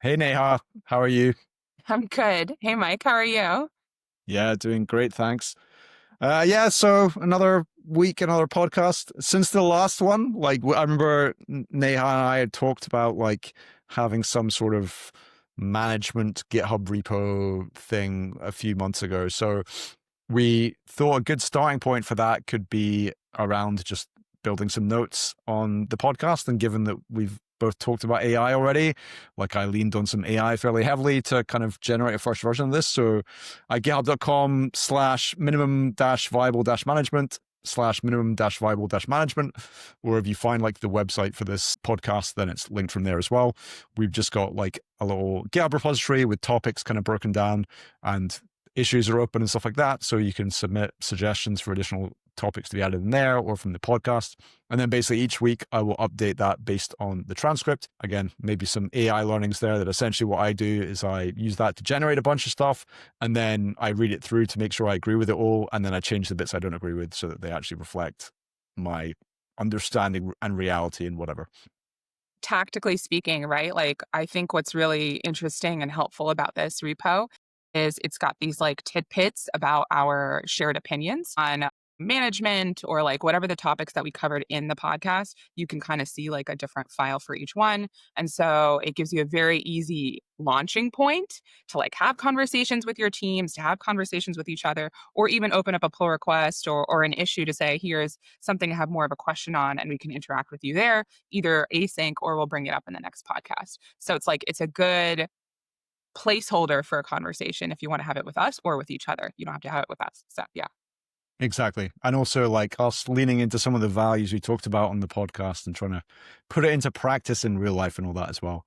Hey Neha, how are you? I'm good. Hey, Mike, how are you? Yeah, doing great, thanks. So another week, another podcast. Since the last one, I remember Neha and I had talked about like having some sort of management GitHub repo thing a few months ago. So we thought a good starting point for that could be around just building some notes on the podcast. And given that we've both talked about AI already, like I leaned on some AI fairly heavily to kind of generate a first version of this. So at github.com/minimum dash viable dash management /minimum dash viable dash management, or if you find like the website for this podcast, then it's linked from there as well. We've just got like a little GitHub repository with topics kind of broken down, and issues are open and stuff like that. So you can submit suggestions for additional topics to be added in there or from the podcast. And then basically each week I will update that based on the transcript. Again, maybe some AI learnings there that essentially what I do is I use that to generate a bunch of stuff, and then I read it through to make sure I agree with it all. And then I change the bits I don't agree with so that they actually reflect my understanding and reality and whatever. Tactically speaking, right? Like, I think what's really interesting and helpful about this repo is it's got these like tidbits about our shared opinions on management or like whatever the topics that we covered in the podcast. You can kind of see like a different file for each one. And so it gives you a very easy launching point to like have conversations with your teams, to have conversations with each other, or even open up a pull request or an issue to say, here's something to have more of a question on, and we can interact with you there, either async or we'll bring it up in the next podcast. So it's like it's a good placeholder for a conversation if you want to have it with us or with each other. You don't have to have it with us. So yeah. Exactly. And also like us leaning into some of the values we talked about on the podcast and trying to put it into practice in real life and all that as well.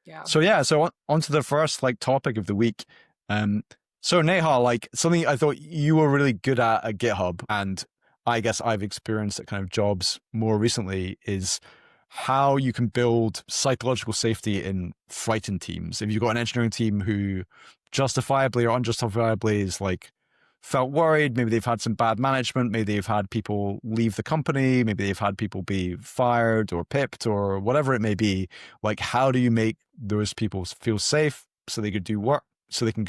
Yeah. So to the first like topic of the week. Um, so Neha, like something I thought you were really good at GitHub, and I guess I've experienced at kind of jobs more recently, is how you can build psychological safety in frightened teams. If you've got an engineering team who justifiably or unjustifiably is like felt worried, maybe they've had some bad management, maybe they've had people leave the company, maybe they've had people be fired or pipped or whatever it may be. Like, how do you make those people feel safe so they could do work, so they can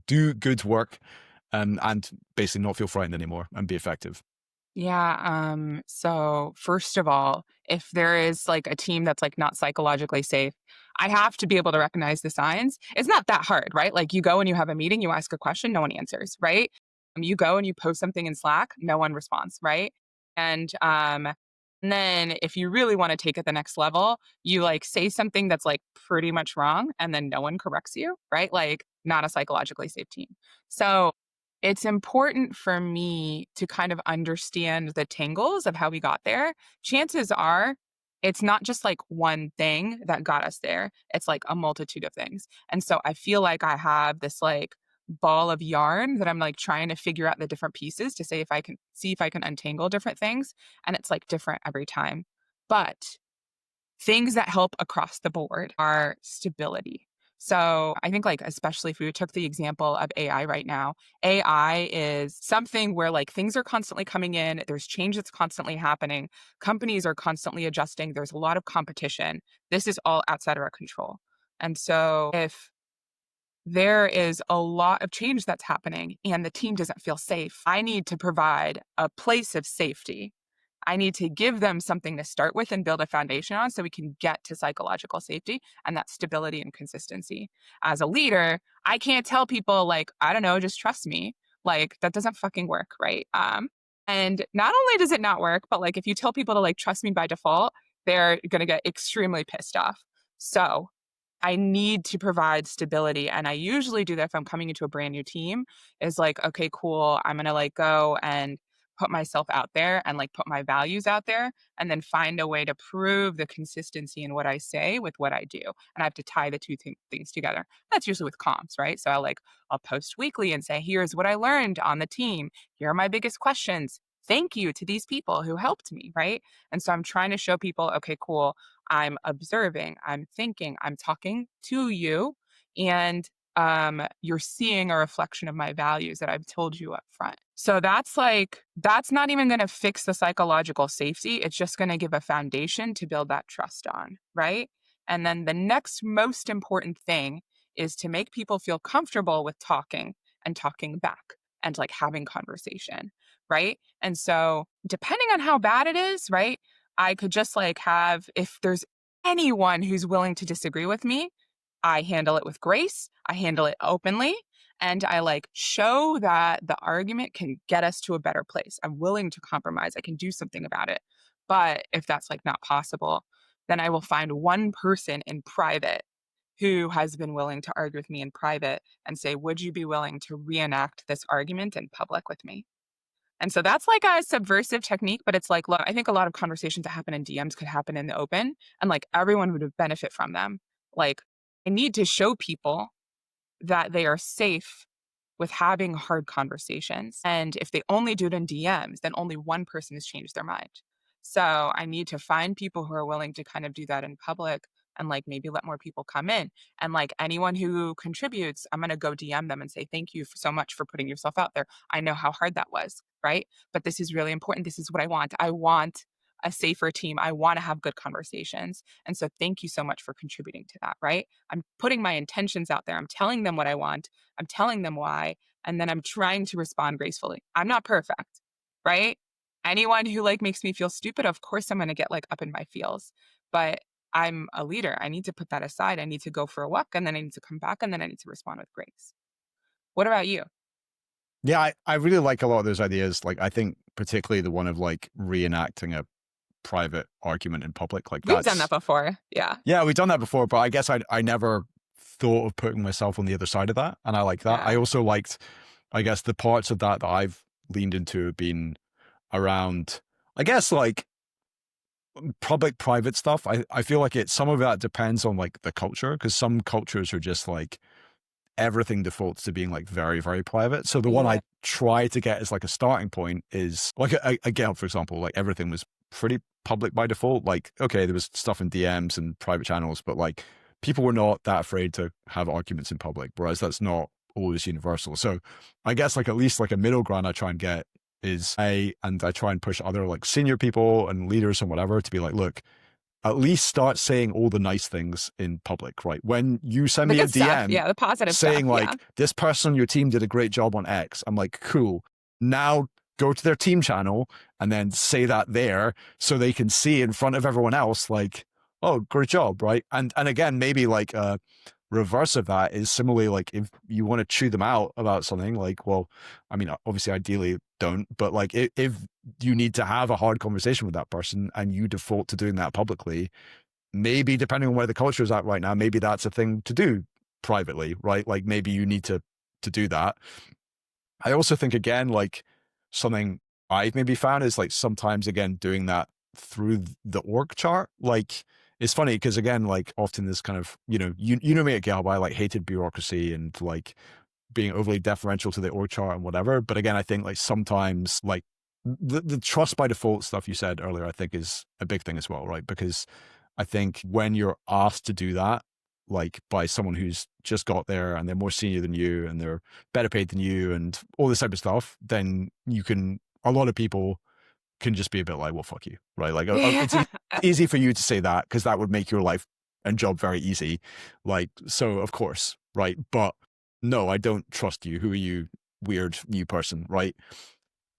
do good work, and basically not feel frightened anymore and be effective? Yeah. So first of all, if there is like a team that's like not psychologically safe, I have to be able to recognize the signs. It's not that hard, right? Like you go and you have a meeting, you ask a question, no one answers, right? You go and you post something in Slack, no one responds, right? And then if you really want to take it the next level, you like say something that's like pretty much wrong and then no one corrects you, right? Like not a psychologically safe team. So it's important for me to kind of understand the tangles of how we got there. Chances are it's not just like one thing that got us there. It's like a multitude of things. And so I feel like I have this like ball of yarn that I'm like trying to figure out the different pieces to say if I can see if I can untangle different things. And it's like different every time. But things that help across the board are stability. So I think like especially if we took the example of AI right now, AI is something where like things are constantly coming in, there's change that's constantly happening, companies are constantly adjusting, there's a lot of competition. This is all outside of our control. And so if there is a lot of change that's happening and the team doesn't feel safe, I need to provide a place of safety. I need to give them something to start with and build a foundation on so we can get to psychological safety and that stability and consistency. As a leader, I can't tell people like, I don't know, just trust me. Like that doesn't fucking work, right? And not only does it not work, but like if you tell people to like trust me by default, they're going to get extremely pissed off. So I need to provide stability. And I usually do that if I'm coming into a brand new team is like, okay, cool. I'm going to like go and put myself out there and like put my values out there and then find a way to prove the consistency in what I say with what I do. And I have to tie the things together. That's usually with comms, right? So I'll post weekly and say, here's what I learned on the team. Here are my biggest questions. Thank you to these people who helped me, right? And so I'm trying to show people, okay, cool. I'm observing, I'm thinking, I'm talking to you, and you're seeing a reflection of my values that I've told you up front. So that's not even going to fix the psychological safety. It's just going to give a foundation to build that trust on, right? And then the next most important thing is to make people feel comfortable with talking and talking back and like having conversation, right? And so, depending on how bad it is, right? I could just like have, if there's anyone who's willing to disagree with me, I handle it with grace, I handle it openly, and I like show that the argument can get us to a better place. I'm willing to compromise, I can do something about it. But if that's like not possible, then I will find one person in private who has been willing to argue with me in private and say, would you be willing to reenact this argument in public with me? And so that's like a subversive technique, but it's like, look, I think a lot of conversations that happen in DMs could happen in the open and like everyone would benefit from them. Like, I need to show people that they are safe with having hard conversations. And if they only do it in DMs, then only one person has changed their mind. So I need to find people who are willing to kind of do that in public and like maybe let more people come in. And like anyone who contributes, I'm going to go DM them and say, thank you so much for putting yourself out there. I know how hard that was, right? But this is really important. This is what I want. I want a safer team. I want to have good conversations. And so thank you so much for contributing to that, right? I'm putting my intentions out there. I'm telling them what I want. I'm telling them why. And then I'm trying to respond gracefully. I'm not perfect, right? Anyone who like makes me feel stupid, of course I'm going to get like up in my feels. But I'm a leader. I need to put that aside. I need to go for a walk and then I need to come back and then I need to respond with grace. What about you? Yeah, I really like a lot of those ideas. Like, I think particularly the one of like reenacting a private argument in public, like We've done that's, that before. Yeah. yeah, we've done that before, but I guess I never thought of putting myself on the other side of that. And I like that. I Yeah. also liked, I guess, the parts of that that I've leaned into have been around, I guess, like public private stuff. I feel like some of that depends on like the culture, because some cultures are just like everything defaults to being like very, very private. So the one Yeah. I try to get as like a starting point is like a GitHub, for example. Like everything was pretty public by default. Like, okay, there was stuff in DMs and private channels, but like people were not that afraid to have arguments in public, whereas that's not always universal. So I guess like at least like a middle ground I try and get is and I try and push other like senior people and leaders and whatever to be like, look, at least start saying all the nice things in public, right? When you send The me a good stuff. DM Yeah. The positive stuff. saying Yeah. like, this person on your team did a great job on X, I'm like, cool. Now go to their team channel and then say that there so they can see in front of everyone else, like, oh, great job, right? And again, maybe like reverse of that is similarly like if you want to chew them out about something, like, well, I mean, obviously ideally don't, but like if you need to have a hard conversation with that person and you default to doing that publicly, maybe depending on where the culture is at right now, maybe that's a thing to do privately, right? Like maybe you need to do that. I also think again, like something I've maybe found is like sometimes again doing that through the org chart. Like it's funny because again, like often this kind of, you know me at GitHub, I like hated bureaucracy and like being overly deferential to the org chart and whatever. But again, I think like sometimes like the trust by default stuff you said earlier, I think is a big thing as well, right? Because I think when you're asked to do that, like by someone who's just got there and they're more senior than you and they're better paid than you and all this type of stuff, then a lot of people can just be a bit like, well, fuck you, right? Like it's Yeah. easy for you to say that because that would make your life and job very easy. Like, so of course, right? But no, I don't trust you. Who are you, weird new person, right?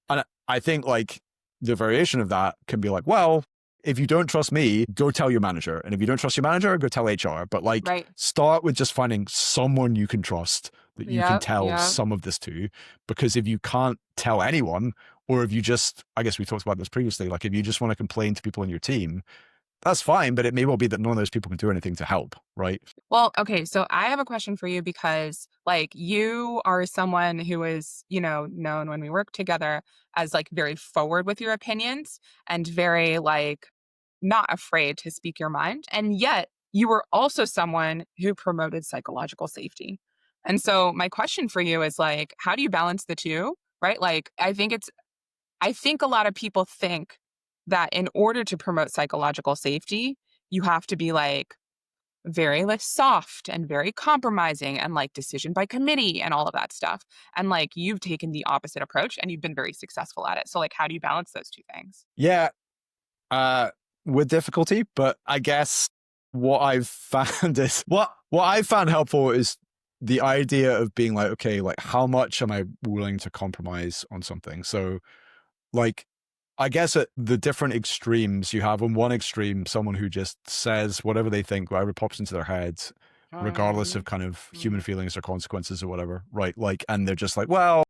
And I think like the variation of that can be like, well, if you don't trust me, go tell your manager. And if you don't trust your manager, go tell HR. But like Right. start with just finding someone you can trust that you can Yep. tell Yeah. some of this to. Because if you can't tell anyone, or if you just, I guess we talked about this previously, like if you just want to complain to people on your team, that's fine. But it may well be that none of those people can do anything to help, right? Well, okay, so I have a question for you because like you are someone who is, known when we work together as like very forward with your opinions and very like not afraid to speak your mind. And yet you were also someone who promoted psychological safety. And so my question for you is like, how do you balance the two? Right? Like I think a lot of people think that in order to promote psychological safety, you have to be like very like soft and very compromising and like decision by committee and all of that stuff. And like you've taken the opposite approach and you've been very successful at it. So like how do you balance those two things? Yeah. Uh, with difficulty, but I guess what I've found is what I found helpful is the idea of being like, okay, like how much am I willing to compromise on something? So like I guess at the different extremes you have on one extreme someone who just says whatever they think, whatever pops into their heads, regardless of kind of human feelings or consequences or whatever, right? Like, and they're just like, well,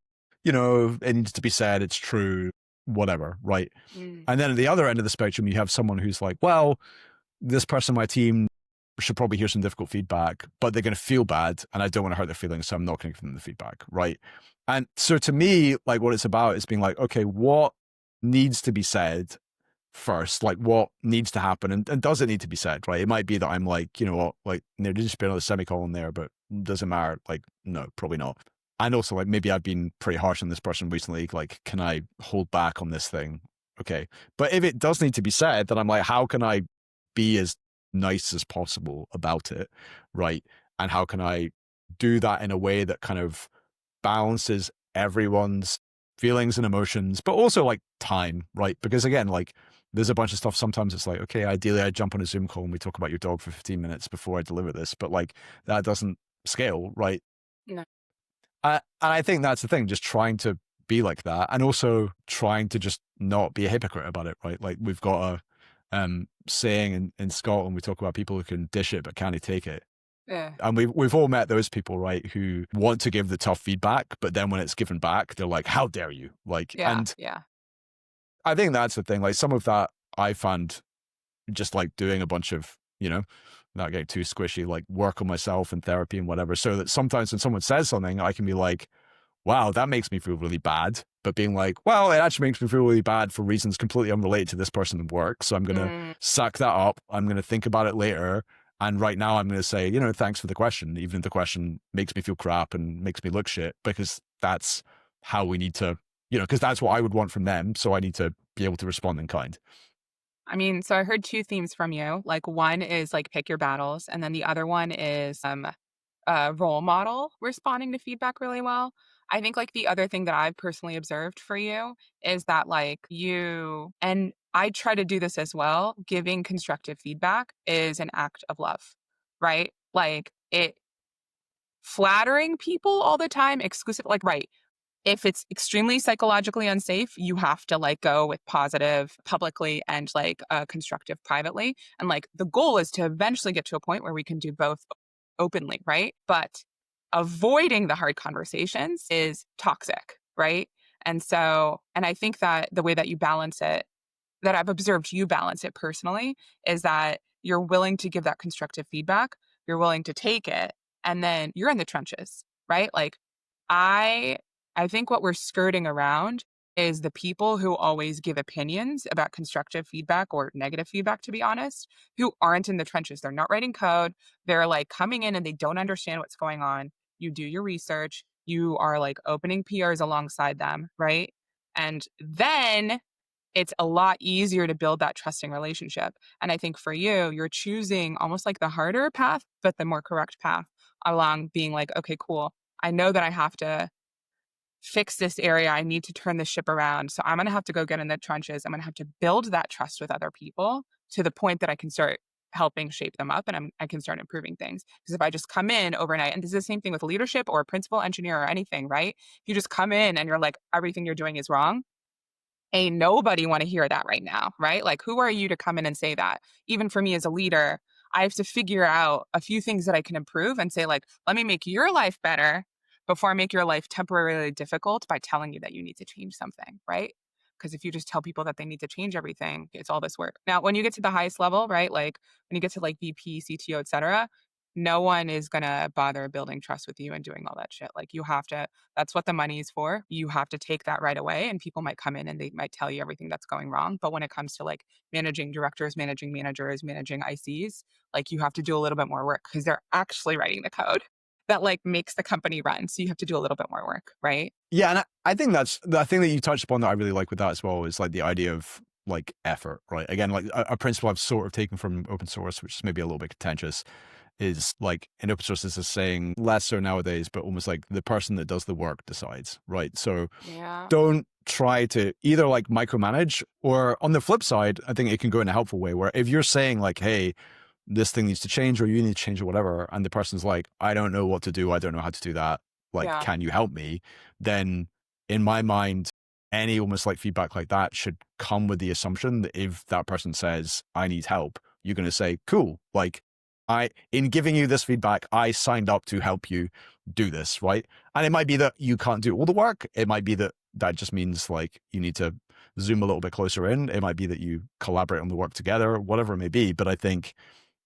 it needs to be said, it's true, whatever, right? And then at the other end of the spectrum, you have someone who's like, well, this person on my team should probably hear some difficult feedback, but they're going to feel bad and I don't want to hurt their feelings, so I'm not going to give them the feedback, right? And so to me, like what it's about is being like, okay, what needs to be said first? Like what needs to happen and does it need to be said, right? It might be that I'm like, you know what, like there needs to be another semicolon there, but doesn't matter. Like, no, probably not. And also like maybe I've been pretty harsh on this person recently. Like, can I hold back on this thing? Okay. But if it does need to be said, then I'm like, how can I be as nice as possible about it, right? And how can I do that in a way that kind of balances everyone's feelings and emotions, but also like time, right? Because again, like there's a bunch of stuff. Sometimes it's like, okay, ideally I jump on a Zoom call and we talk about your dog for 15 minutes before I deliver this, but like that doesn't scale, right? No. And I think that's the thing, just trying to be like that and also trying to just not be a hypocrite about it, right? Like we've got a saying in Scotland, we talk about people who can dish it but can't take it. Yeah. And we've all met those people, right, who want to give the tough feedback, but then when it's given back, they're like, how dare you? Like, Yeah. and Yeah. I think that's the thing. Like some of that I found just like doing a bunch of, not getting too squishy, like work on myself and therapy and whatever. So that sometimes when someone says something, I can be like, wow, that makes me feel really bad. But being like, well, it actually makes me feel really bad for reasons completely unrelated to this person at work. So I'm going to suck that up. I'm going to think about it later. And right now I'm going to say, thanks for the question, even if the question makes me feel crap and makes me look shit, because that's how we need to, because that's what I would want from them. So I need to be able to respond in kind. I mean, so I heard two themes from you. Like one is like pick your battles, and then the other one is role model responding to feedback really well. I think like the other thing that I've personally observed for you is that like you, and I try to do this as well, giving constructive feedback is an act of love, right? Like it flattering people all the time, exclusive, like, right. If it's extremely psychologically unsafe, you have to like go with positive publicly and like constructive privately. And like the goal is to eventually get to a point where we can do both openly, right? But avoiding the hard conversations is toxic, right? And so, and I think that the way that you balance it, that I've observed you balance it personally, is that you're willing to give that constructive feedback, you're willing to take it, and then you're in the trenches, right? Like I I think what we're skirting around is the people who always give opinions about constructive feedback or negative feedback, to be honest, who aren't in the trenches. They're not writing code. They're like coming in and they don't understand what's going on. You do your research. You are like opening PRs alongside them, right? And then it's a lot easier to build that trusting relationship. And I think for you, you're choosing almost like the harder path, but the more correct path along being like, okay, cool. I know that I have to fix this area. I need to turn the ship around. So I'm going to have to go get in the trenches. I'm going to have to build that trust with other people to the point that I can start helping shape them up and I can start improving things. Because if I just come in overnight, and this is the same thing with leadership or a principal engineer or anything, right? If you just come in and you're like, everything you're doing is wrong, ain't nobody want to hear that right now, right? Like, who are you to come in and say that? Even for me as a leader, I have to figure out a few things that I can improve and say, like, let me make your life better before I make your life temporarily difficult by telling you that you need to change something, right? Because if you just tell people that they need to change everything, it's all this work. Now, when you get to the highest level, right? Like when you get to like VP, CTO, et cetera, no one is going to bother building trust with you and doing all that shit. Like you have to, that's what the money is for. You have to take that right away. And people might come in and they might tell you everything that's going wrong. But when it comes to like managing directors, managing managers, managing ICs, like you have to do a little bit more work because they're actually writing the code that like makes the company run. So you have to do a little bit more work, right? Yeah. And I think that's the thing that you touched upon that I really like with that as well is like the idea of like effort, right? Again, like a principle I've sort of taken from open source, which is maybe a little bit contentious, is like in open source, this is saying less so nowadays, but almost like the person that does the work decides, right? So Yeah. don't try to either like micromanage, or on the flip side, I think it can go in a helpful way where if you're saying like, hey, this thing needs to change or you need to change or whatever, and the person's like, I don't know what to do, I don't know how to do that, like, Yeah. can you help me? Then in my mind, any almost like feedback like that should come with the assumption that if that person says, I need help, you're going to say, cool, like, in giving you this feedback, I signed up to help you do this, right? And it might be that you can't do all the work. It might be that that just means like you need to zoom a little bit closer in. It might be that you collaborate on the work together, whatever it may be. But I think,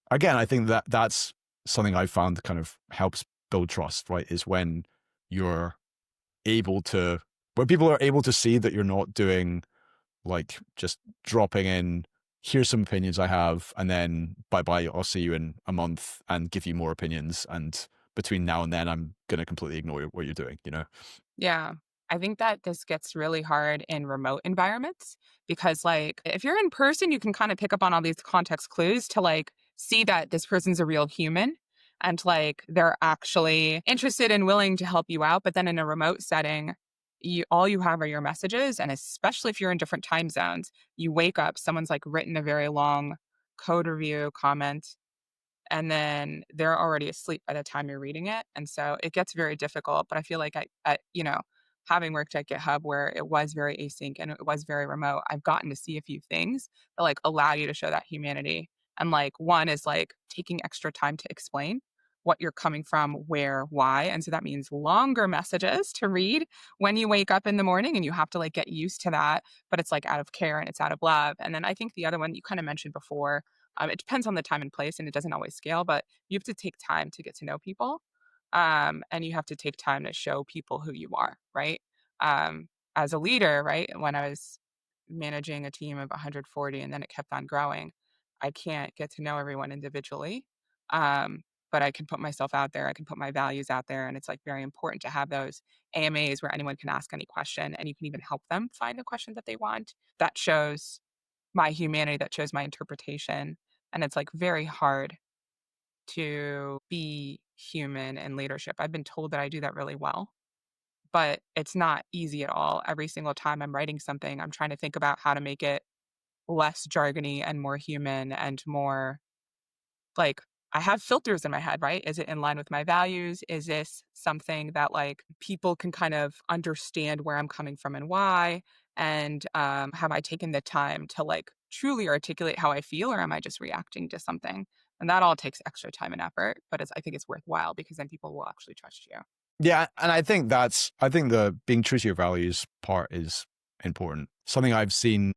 again, I think that that's something I've found kind of helps build trust, right? Is when you're able to, where people are able to see that you're not doing like just dropping in, here's some opinions I have, and then bye bye, I'll see you in a month and give you more opinions. And between now and then, I'm going to completely ignore what you're doing, you know? Yeah. I think that this gets really hard in remote environments because, like, if you're in person, you can kind of pick up on all these context clues to, like, see that this person's a real human and, like, they're actually interested and willing to help you out. But then in a remote setting, all you have are your messages. And especially if you're in different time zones, you wake up, someone's like written a very long code review comment and then they're already asleep by the time you're reading it. And so it gets very difficult. But I feel like having worked at GitHub where it was very async and it was very remote, I've gotten to see a few things that like allow you to show that humanity. And like one is like taking extra time to explain what you're coming from, where, why. And so that means longer messages to read when you wake up in the morning and you have to like get used to that. But it's like out of care and it's out of love. And then I think the other one you kind of mentioned before, it depends on the time and place, and it doesn't always scale, but you have to take time to get to know people. And you have to take time to show people who you are, right? As a leader, right? When I was managing a team of 140 and then it kept on growing, I can't get to know everyone individually. Um, but I can put myself out there, I can put my values out there. And it's like very important to have those AMAs where anyone can ask any question and you can even help them find the question that they want. That shows my humanity, that shows my interpretation. And it's like very hard to be human in leadership. I've been told that I do that really well, but it's not easy at all. Every single time I'm writing something, I'm trying to think about how to make it less jargony and more human and more like I have filters in my head, right? Is it in line with my values? Is this something that like people can kind of understand where I'm coming from and why? And have I taken the time to like truly articulate how I feel, or am I just reacting to something? And that all takes extra time and effort, but I think it's worthwhile because then people will actually trust you. Yeah. And I think the being true to your values part is important. Something I've seen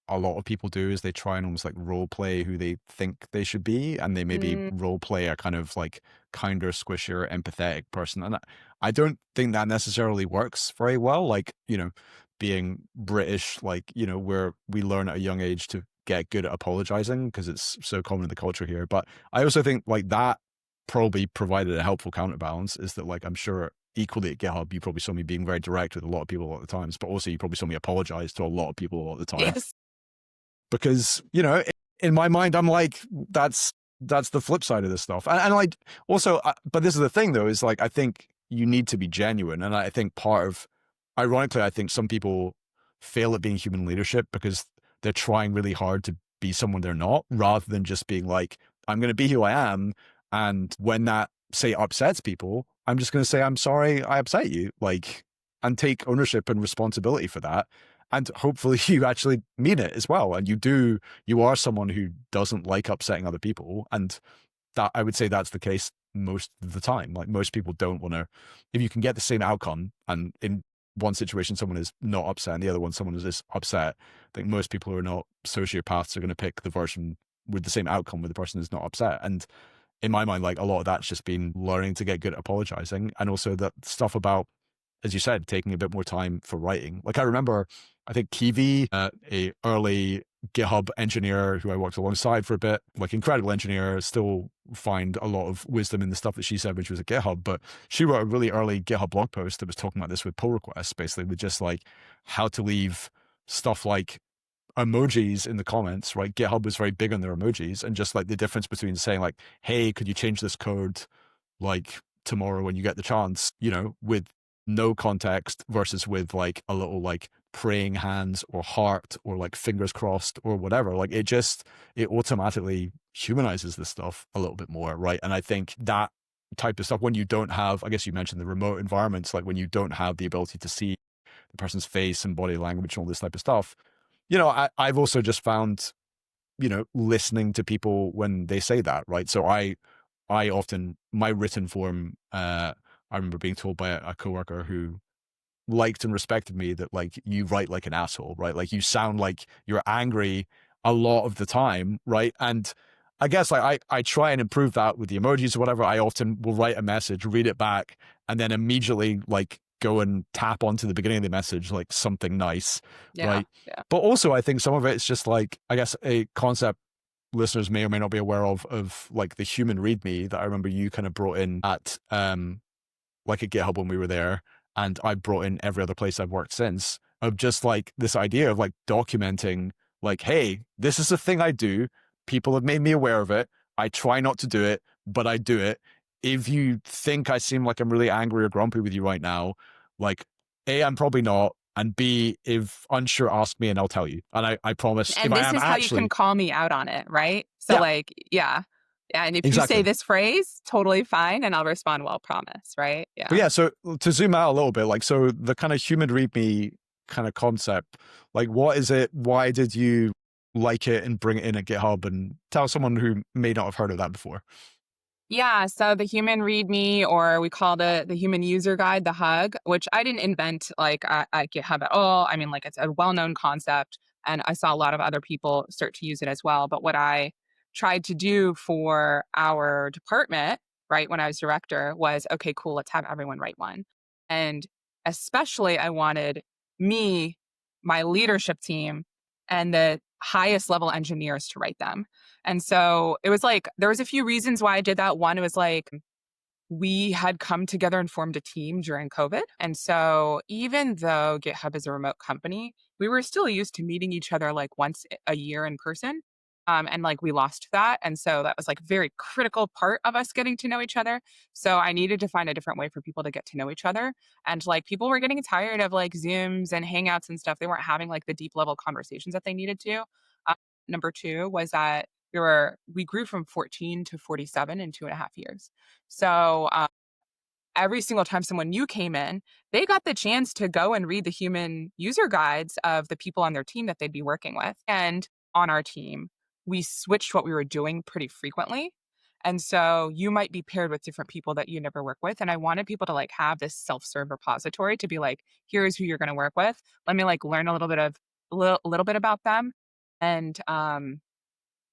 a lot of people do is they try and almost like role play who they think they should be, and they maybe Mm, role play a kind of like kinder, squishier, empathetic person. And I don't think that necessarily works very well. Like, you know, being British, like, you know, where we learn at a young age to get good at apologizing because it's so common in the culture here. But I also think like that probably provided a helpful counterbalance, is that like I'm sure equally at GitHub, you probably saw me being very direct with a lot of people a lot of the times, but also you probably saw me apologize to a lot of people a lot of the time yes. because, you know, in my mind, I'm like, that's the flip side of this stuff. And like also, but this is the thing though, is like, I think you need to be genuine. And I think part of, ironically, I think some people fail at being human leadership because they're trying really hard to be someone they're not, rather than just being like, I'm going to be who I am. And when that, say, upsets people, I'm just going to say, I'm sorry I upset you. Like, and take ownership and responsibility for that. And hopefully you actually mean it as well. And you are someone who doesn't like upsetting other people. And that, I would say that's the case most of the time. Like most people don't want to, if you can get the same outcome, and in one situation someone is not upset and the other one someone is upset, I think most people who are not sociopaths are going to pick the version with the same outcome with the person who's not upset. And in my mind, like a lot of that's just been learning to get good at apologizing, and also that stuff about, as you said, taking a bit more time for writing. Like I remember, I think Kiwi, a early GitHub engineer who I worked alongside for a bit, like incredible engineer, still find a lot of wisdom in the stuff that she said when she was at GitHub. But she wrote a really early GitHub blog post that was talking about this with pull requests, basically with just like how to leave stuff like emojis in the comments, right? GitHub was very big on their emojis, and just like the difference between saying like, hey, could you change this code like tomorrow when you get the chance, you know, with no context versus with like a little like praying hands or heart or like fingers crossed or whatever. Like it automatically humanizes this stuff a little bit more, right? And I think that type of stuff, when you don't have, I guess you mentioned the remote environments, like when you don't have the ability to see the person's face and body language and all this type of stuff, I've also just found, listening to people when they say that, right? So I often, my written form, I remember being told by a coworker who liked and respected me that like, you write like an asshole, right? Like you sound like you're angry a lot of the time, right? And I guess like I try and improve that with the emojis or whatever. I often will write a message, read it back, and then immediately like go and tap onto the beginning of the message like something nice, Yeah. right? Yeah. But also I think some of it's just like, I guess, a concept listeners may or may not be aware of like the human readme that I remember you kind of brought in at like at GitHub when we were there, and I brought in every other place I've worked since, of just like this idea of like documenting like, hey, this is a thing I do. People have made me aware of it. I try not to do it, but I do it. If you think I seem like I'm really angry or grumpy with you right now, like A, I'm probably not. And B, if unsure, ask me and I'll tell you. And I promise if And I this am is how you can actually, call me out on it, right? So yeah, like, yeah. Yeah. And if you say exactly. this phrase, totally fine. And I'll respond, well, promise, right? But Yeah. yeah, so to zoom out a little bit, like, so the kind of human readme kind of concept, like, what is it? Why did you like it and bring it in at GitHub, and tell someone who may not have heard of that before? Yeah, so the human README, or we called it the human user guide, the hug, which I didn't invent like at GitHub at all. I mean, like it's a well-known concept, and I saw a lot of other people start to use it as well. But what I tried to do for our department, right, when I was director, was okay, cool, let's have everyone write one. And especially, I wanted me, my leadership team, and the highest level engineers to write them. And so it was like, there was a few reasons why I did that. One, it was like, we had come together and formed a team during COVID. And so even though GitHub is a remote company, we were still used to meeting each other like once a year in person. And like we lost that. And so that was like a very critical part of us getting to know each other. So I needed to find a different way for people to get to know each other. And like people were getting tired of like Zooms and Hangouts and stuff. They weren't having like the deep level conversations that they needed to. Uh, Number two was that we grew from 14 to 47 in 2.5 years. So every single time someone new came in, they got the chance to go and read the human user guides of the people on their team that they'd be working with. And on our team, we switched what we were doing pretty frequently. And so you might be paired with different people that you never work with. And I wanted people to like have this self-serve repository to be like, here's who you're going to work with. Let me like learn a little bit about them. And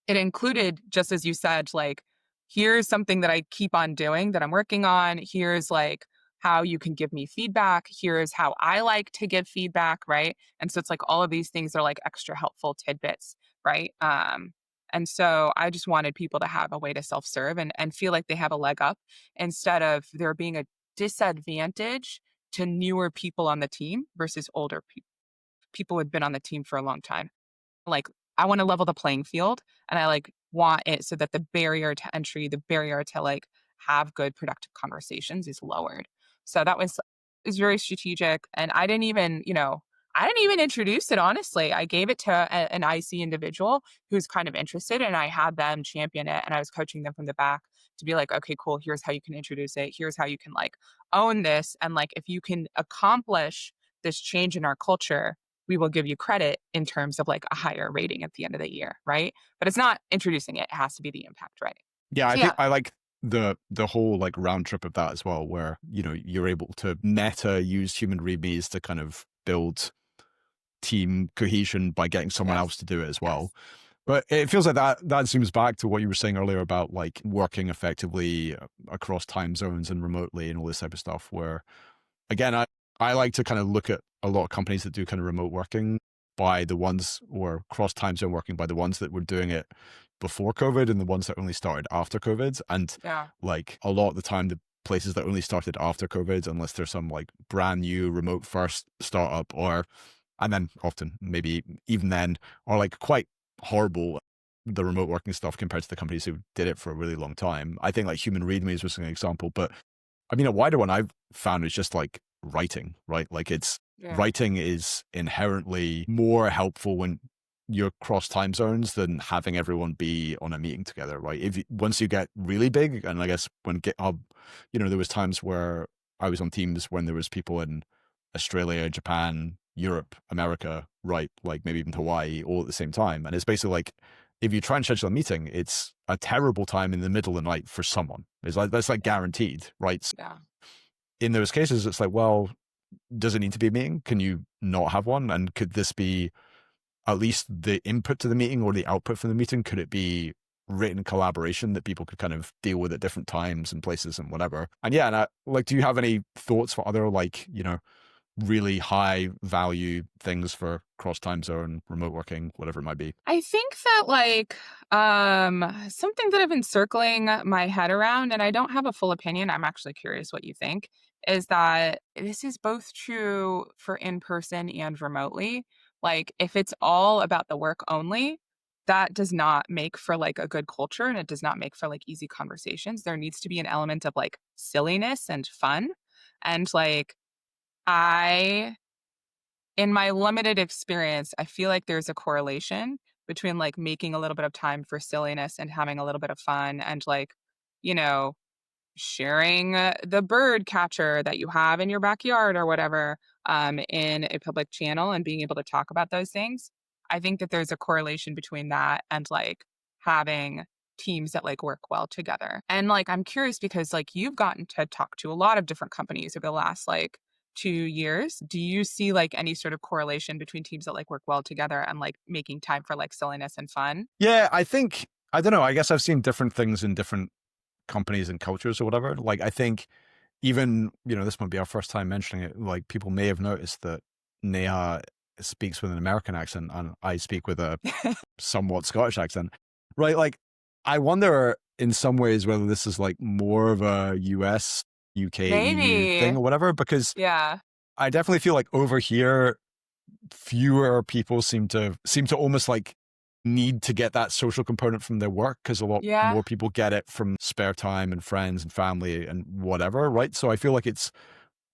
it included, just as you said, like, here's something that I keep on doing that I'm working on. Here's like how you can give me feedback. Here's how I like to give feedback, right? And so it's like all of these things are like extra helpful tidbits, right? And so I just wanted people to have a way to self-serve and feel like they have a leg up instead of there being a disadvantage to newer people on the team versus older people who had been on the team for a long time. Like, I wanna level the playing field, and I, like, want it so that the barrier to entry, the barrier to, like, have good productive conversations is lowered. So that was very strategic, and I didn't even introduce it, honestly. I gave it to an IC individual who's kind of interested, and I had them champion it, and I was coaching them from the back to be like, "Okay, cool, here's how you can introduce it. Here's how you can, like, own this, and, like, if you can accomplish this change in our culture, we will give you credit in terms of like a higher rating at the end of the year, right? But it's not introducing it, it has to be the impact, right? Yeah, I So think yeah, I like the whole like round trip of that as well, where you're able to meta use human readmes to kind of build team cohesion by getting someone yes, else to do it as well. yes, But it feels like that zooms back to what you were saying earlier about like working effectively across time zones and remotely and all this type of stuff. Where again, I like to kind of look at a lot of companies that do kind of remote working by the ones, or cross time zone working by the ones that were doing it before COVID and the ones that only started after COVID. And yeah, like a lot of the time, the places that only started after COVID, unless there's some like brand new remote first startup, or and then often maybe even then, are like quite horrible, the remote working stuff, compared to the companies who did it for a really long time. I think like human readmes was an example, but I mean, a wider one I've found is just like writing, right? Like it's Yeah. writing is inherently more helpful when you're cross time zones than having everyone be on a meeting together, right? Once you get really big, and I guess when GitHub, there was times where I was on teams when there was people in Australia, Japan, Europe, America, right? Like maybe even Hawaii all at the same time. And it's basically like, if you try and schedule a meeting, it's a terrible time in the middle of the night for someone. It's like, that's like guaranteed, right? Yeah. In those cases, it's like, well, does it need to be a meeting? Can you not have one? And could this be at least the input to the meeting or the output from the meeting? Could it be written collaboration that people could kind of deal with at different times and places and whatever? And yeah, and do you have any thoughts for other really high value things for cross time zone, remote working, whatever it might be? I think that something that I've been circling my head around, and I don't have a full opinion, I'm actually curious what you think, is that this is both true for in person and remotely. Like if it's all about the work only, that does not make for like a good culture and it does not make for like easy conversations. There needs to be an element of like silliness and fun. And like I in my limited experience, I feel like there's a correlation between like making a little bit of time for silliness and having a little bit of fun and like, you know, sharing the bird catcher that you have in your backyard or whatever in a public channel and being able to talk about those things. I think that there's a correlation between that and like having teams that like work well together. And like I'm curious because like you've gotten to talk to a lot of different companies over the last like 2 years. Do you see like any sort of correlation between teams that like work well together and like making time for like silliness and fun? Yeah, I don't know. I guess I've seen different things in different companies and cultures or whatever. Like, I think even, this might be our first time mentioning it. Like, people may have noticed that Neha speaks with an American accent and I speak with a somewhat Scottish accent, right? Like, I wonder in some ways whether this is like more of a US, UK, EU thing Maybe. or whatever, because Yeah. I definitely feel like over here, fewer people seem to almost like need to get that social component from their work because a lot Yeah. more people get it from spare time and friends and family and whatever, right? So I feel like it's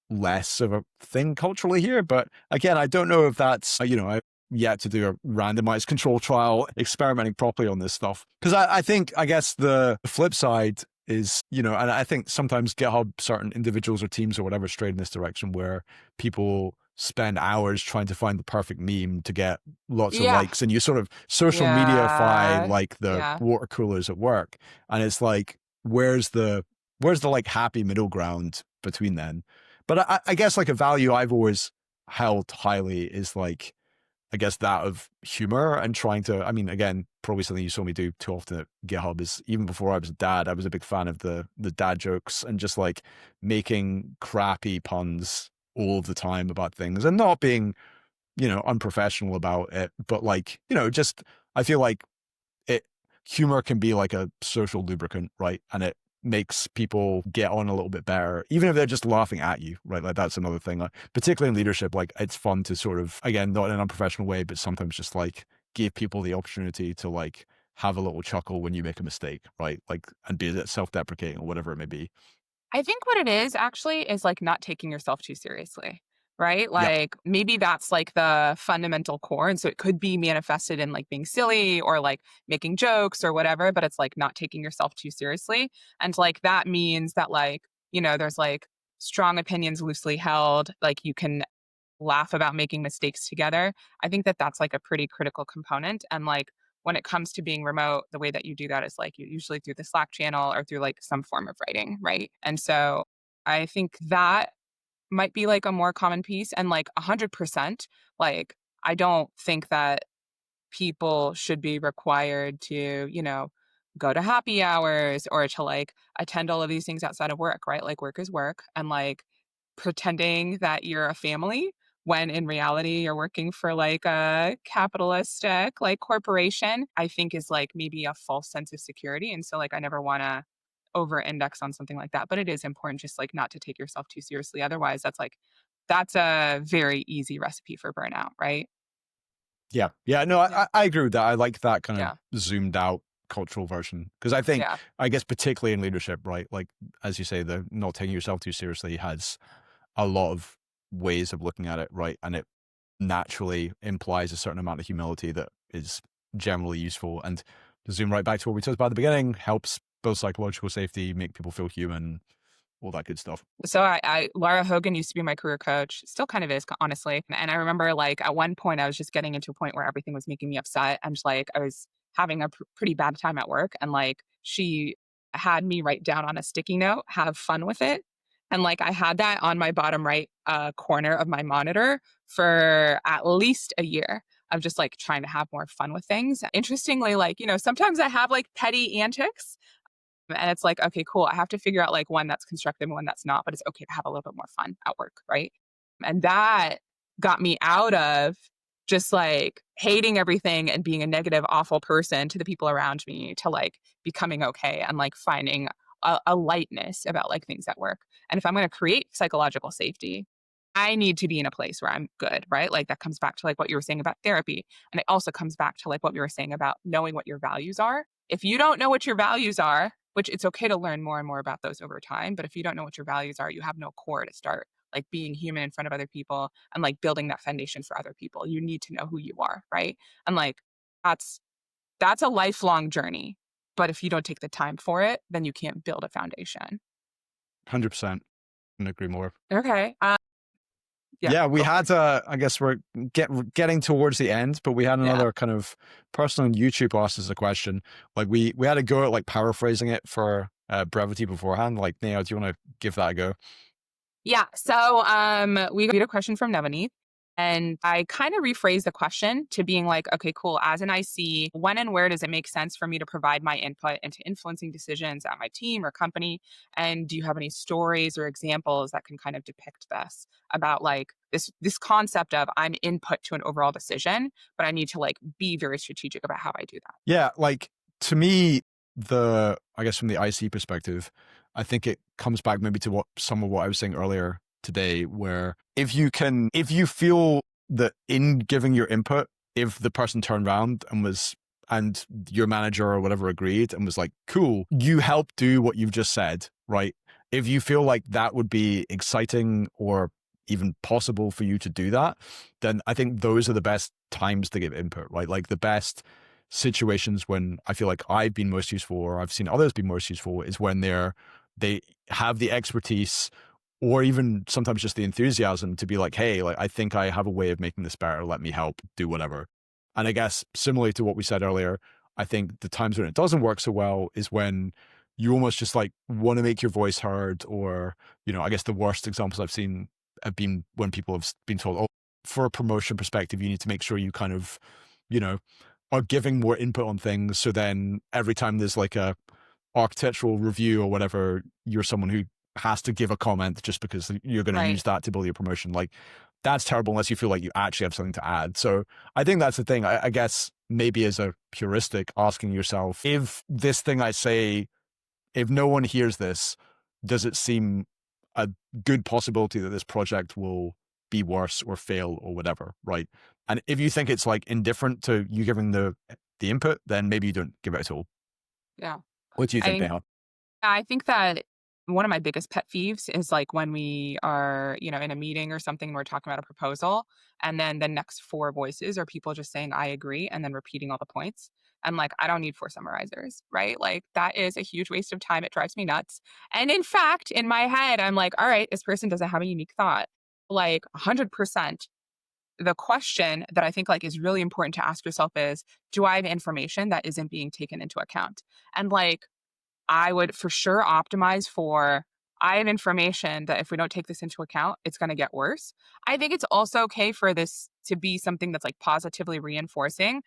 less of a thing culturally here. But again, I don't know if that's, I've yet to do a randomized control trial experimenting properly on this stuff. Because I think, I guess the flip side is, and I think sometimes GitHub, certain individuals or teams or whatever strayed in this direction where people spend hours trying to find the perfect meme to get lots of Yeah. likes and you sort of social mediaify Yeah. like the Yeah. water coolers at work. And it's like, where's the like happy middle ground between then? But I guess like a value I've always held highly is like, I guess that of humor and trying to, I mean, again, probably something you saw me do too often at GitHub is even before I was a dad, I was a big fan of the dad jokes and just like making crappy puns all of the time about things and not being, unprofessional about it, but like, just, I feel like it humor can be like a social lubricant, right? And it makes people get on a little bit better, even if they're just laughing at you, right? Like that's another thing. Like, particularly in leadership, like it's fun to sort of, again, not in an unprofessional way, but sometimes just like give people the opportunity to like have a little chuckle when you make a mistake, right? Like, and be it self-deprecating or whatever it may be. I think what it is actually is like not taking yourself too seriously, right? Yeah. Like maybe that's like the fundamental core. And so it could be manifested in like being silly or like making jokes or whatever, but it's like not taking yourself too seriously. And like that means that like, there's like strong opinions loosely held, like you can laugh about making mistakes together. I think that that's like a pretty critical component. And like when it comes to being remote, the way that you do that is like usually through the Slack channel or through like some form of writing, right? And so I think that might be like a more common piece. And like 100%, like I don't think that people should be required to, go to happy hours or to like attend all of these things outside of work, right? Like work is work. And like pretending that you're a family when in reality you're working for like a capitalistic like corporation, I think is like maybe a false sense of security. And so like I never want to over index on something like that. But it is important just like not to take yourself too seriously. Otherwise, that's a very easy recipe for burnout, right? Yeah. Yeah. No, Yeah. I agree with that. I like that kind Yeah. of zoomed out cultural version because I think, Yeah. I guess, particularly in leadership, right? Like, as you say, the not taking yourself too seriously has a lot of ways of looking at it, right? And it naturally implies a certain amount of humility that is generally useful. And to zoom right back to what we talked about at the beginning, helps build psychological safety, make people feel human, all that good stuff. So Laura Hogan used to be my career coach, still kind of is, honestly. And I remember like at one point I was just getting into a point where everything was making me upset. And just like I was having a pretty bad time at work. And like she had me write down on a sticky note, have fun with it. And like I had that on my bottom right corner of my monitor for at least a year of just like trying to have more fun with things. Interestingly, like, sometimes I have like petty antics and it's like, okay, cool. I have to figure out like when that's constructive and when that's not, but it's okay to have a little bit more fun at work, right? And that got me out of just like hating everything and being a negative, awful person to the people around me to like becoming okay and like finding a lightness about like things at work. And if I'm going to create psychological safety, I need to be in a place where I'm good, right? Like that comes back to like what you were saying about therapy. And it also comes back to like what we were saying about knowing what your values are. If you don't know what your values are, which it's okay to learn more and more about those over time, but if you don't know what your values are, you have no core to start like being human in front of other people and like building that foundation for other people. You need to know who you are, right? And like that's that's a lifelong journey. But if you don't take the time for it, then you can't build a foundation. 100%. Couldn't agree more. Okay. Yeah, Yeah, we go for it. had, I guess we're getting towards the end, but we had Yeah. another kind of person on YouTube asked us a question. Like we had a go at like paraphrasing it for brevity beforehand. Like, Neo, do you want to give that a go? Yeah. So we got a question from Navani. And I kind of rephrased the question to being like, okay, cool. As an IC, when and where does it make sense for me to provide my input into influencing decisions at my team or company? And do you have any stories or examples that can kind of depict this about like this concept of I'm input to an overall decision, but I need to like be very strategic about how I do that. Yeah, like to me, I guess from the IC perspective, I think it comes back maybe to some of what I was saying earlier today, where if you feel that in giving your input, if the person turned around and your manager or whatever agreed and was like, cool, you help do what you've just said, right? If you feel like that would be exciting or even possible for you to do that, then I think those are the best times to give input, right? Like the best situations when I feel like I've been most useful or I've seen others be most useful is when they have the expertise or even sometimes just the enthusiasm to be like, hey, like I think I have a way of making this better. Let me help do whatever. And I guess similarly to what we said earlier, I think the times when it doesn't work so well is when you almost just like want to make your voice heard, or, I guess the worst examples I've seen have been when people have been told, oh, for a promotion perspective, you need to make sure you kind of, you know, are giving more input on things. So then every time there's like a architectural review or whatever, you're someone who has to give a comment just because you're going to Right. use that to build your promotion. Like that's terrible unless you feel like you actually have something to add. So I think that's the thing. I guess maybe as a heuristic, asking yourself, if this thing I say, if no one hears this, does it seem a good possibility that this project will be worse or fail or whatever, right? And if you think it's like indifferent to you giving the input, then maybe you don't give it at all. Yeah. What do you think, I Neha? I think that one of my biggest pet peeves is like when we are, in a meeting or something, we're talking about a proposal, and then the next four voices are people just saying, I agree, and then repeating all the points. And like, I don't need four summarizers, right? Like, that is a huge waste of time. It drives me nuts. And in fact, in my head, I'm like, all right, this person doesn't have a unique thought. Like, 100%. The question that I think like is really important to ask yourself is, do I have information that isn't being taken into account? And like, I would for sure optimize for I have information that if we don't take this into account, it's going to get worse. I think it's also okay for this to be something that's like positively reinforcing,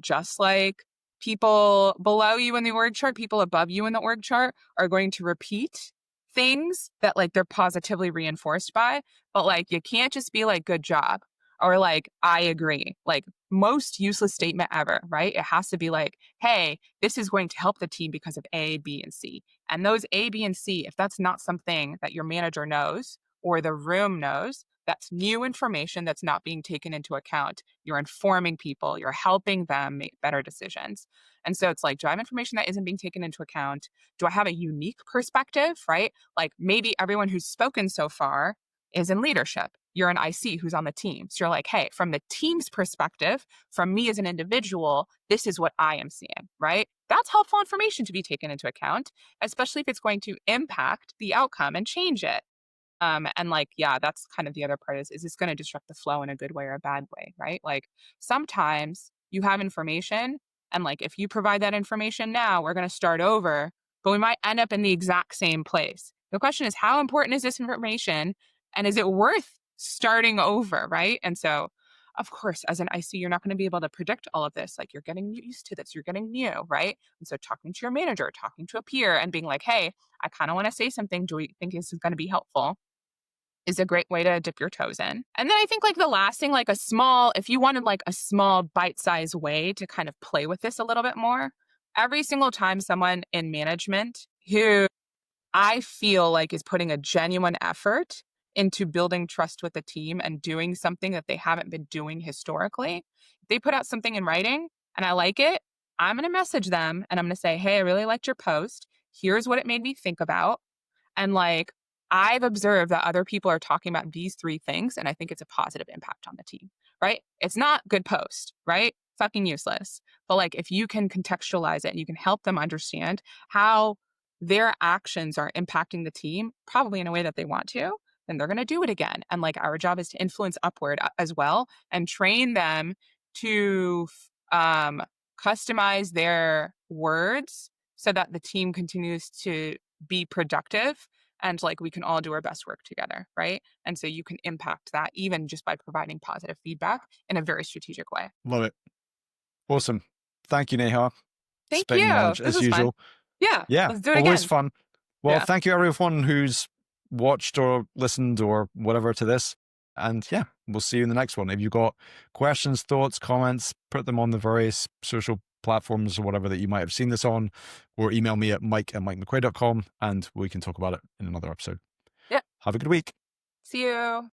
just like people below you in the org chart, people above you in the org chart are going to repeat things that like they're positively reinforced by. But like you can't just be like, good job or like, I agree. Like most useless statement ever, right? It has to be like, hey, this is going to help the team because of A, B, and C. And those A, B, and C, if that's not something that your manager knows or the room knows, that's new information that's not being taken into account. You're informing people, you're helping them make better decisions. And so it's like, do I have information that isn't being taken into account? Do I have a unique perspective, right? Like maybe everyone who's spoken so far is in leadership. you're an IC who's on the team. So you're like, hey, from the team's perspective, from me as an individual, this is what I am seeing, right? That's helpful information to be taken into account, especially if it's going to impact the outcome and change it. And like, yeah, that's kind of the other part is this going to disrupt the flow in a good way or a bad way, right? Like sometimes you have information and like if you provide that information now, we're going to start over, but we might end up in the exact same place. The question is, how important is this information and is it worth starting over, right? And so, of course, as an IC, you're not going to be able to predict all of this. Like you're getting used to this, you're getting new, right? And so talking to your manager, talking to a peer and being like, hey, I kind of want to say something. Do we think this is going to be helpful? Is a great way to dip your toes in. And then I think like the last thing, like if you wanted like a small bite-sized way to kind of play with this a little bit more, every single time someone in management who I feel like is putting a genuine effort into building trust with the team and doing something that they haven't been doing historically, if they put out something in writing and I like it, I'm going to message them and I'm going to say, hey, I really liked your post. Here's what it made me think about. And like, I've observed that other people are talking about these three things, and I think it's a positive impact on the team, right? It's not good post, right? Fucking useless. But like, if you can contextualize it and you can help them understand how their actions are impacting the team, probably in a way that they want to, then they're going to do it again. And like, our job is to influence upward as well and train them to customize their words so that the team continues to be productive and like we can all do our best work together, right? And so you can impact that even just by providing positive feedback in a very strategic way. Love it. Awesome. Thank you, Neha. Thank Spitting you. knowledge This as was usual. fun. Yeah. Yeah, Let's do it always again. fun. Well, Yeah. thank you everyone who's watched or listened or whatever to this. And yeah, we'll see you in the next one. If you've got questions, thoughts, comments, put them on the various social platforms or whatever that you might have seen this on, or email me at mike@mikemcquaid.com and we can talk about it in another episode. Yeah. Have a good week. See you.